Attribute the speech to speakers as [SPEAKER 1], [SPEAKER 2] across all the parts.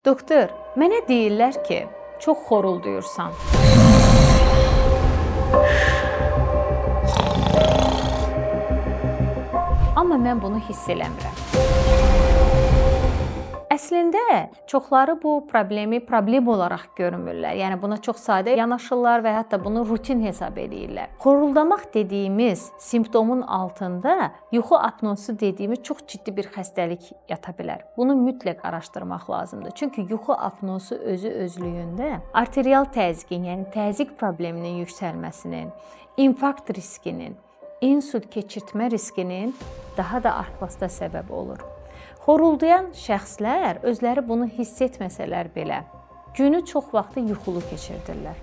[SPEAKER 1] Doktor, mənə deyirlər ki, çox xorulduyursan. Amma mən bunu hiss eləmirəm. Əslində çoxları bu problemi problem olaraq görmürlər. Yəni buna çox sadə yanaşırlar və hətta bunu rutin hesab edirlər. Xoruldamaq dediyimiz simptomun altında yuxu apnosu dediyimiz çox ciddi bir xəstəlik yata bilər. Bunu mütləq araşdırmaq lazımdır. Çünki yuxu apnosu özü özlüyündə arterial təzyiqin, yəni təzyiq probleminin yüksəlməsinin, infarkt riskinin, insult keçirtmə riskinin daha da artmasına səbəb olur. Xoruldayan şəxslər özləri bunu hiss etməsələr belə, günü çox vaxtı yuxulu keçirdirlər.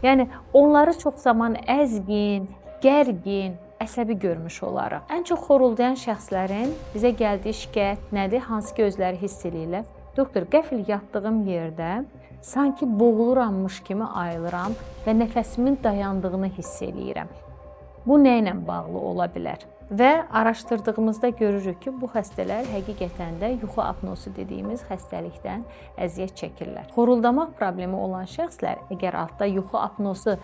[SPEAKER 1] Yəni onları çox zaman əzgin, gərgin, əsəbi görmüş olarıq. Ən çox xoruldayan şəxslərin bizə gəldiyi şikayət nədir? Hansı ki özləri hiss edirlər? Doktor, qəfil yatdığım yerdə sanki boğulurammış kimi ayılıram və nəfəsimin dayandığını hiss eləyirəm. Bu nə ilə bağlı ola bilər? Və araşdırdığımızda görürük ki, bu xəstələr həqiqətən də yuxu apnosu dediyimiz xəstəlikdən əziyyət çəkirlər. Xoruldamaq problemi olan şəxslər, əgər altda yuxu apnosu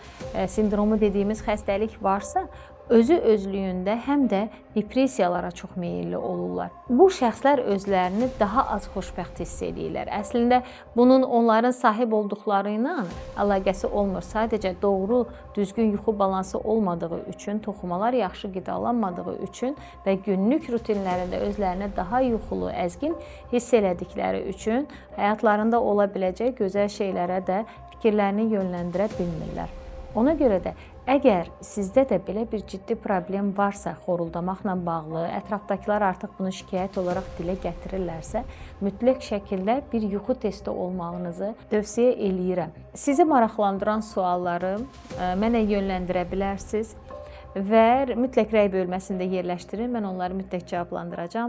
[SPEAKER 1] sindromu dediyimiz xəstəlik varsa, özü özlüyündə həm də depressiyalara çox meyilli olurlar. Bu şəxslər özlərini daha az xoşbəxt hiss edirlər. Əslində bunun onların sahib olduqları ilə əlaqəsi olmur. Sadəcə doğru, düzgün yuxu balansı olmadığı üçün, toxumalar yaxşı qidalanmadığı üçün və günlük rutinlərində özlərini daha yuxulu, əzgin hiss elədikləri üçün həyatlarında ola biləcək gözəl şeylərə də fikirlərini yönləndirə bilmirlər. Ona görə də əgər sizdə də belə bir ciddi problem varsa, xoruldamaqla bağlı, ətrafdakılar artıq bunu şikayət olaraq dilə gətirirlərsə, mütləq şəkildə bir yuxu testi olmağınızı tövsiyə eləyirəm. Sizi maraqlandıran sualları mənə yönləndirə bilərsiniz və mütləq rəy bölməsində yerləşdirin. Mən onları mütləq cavablandıracağam.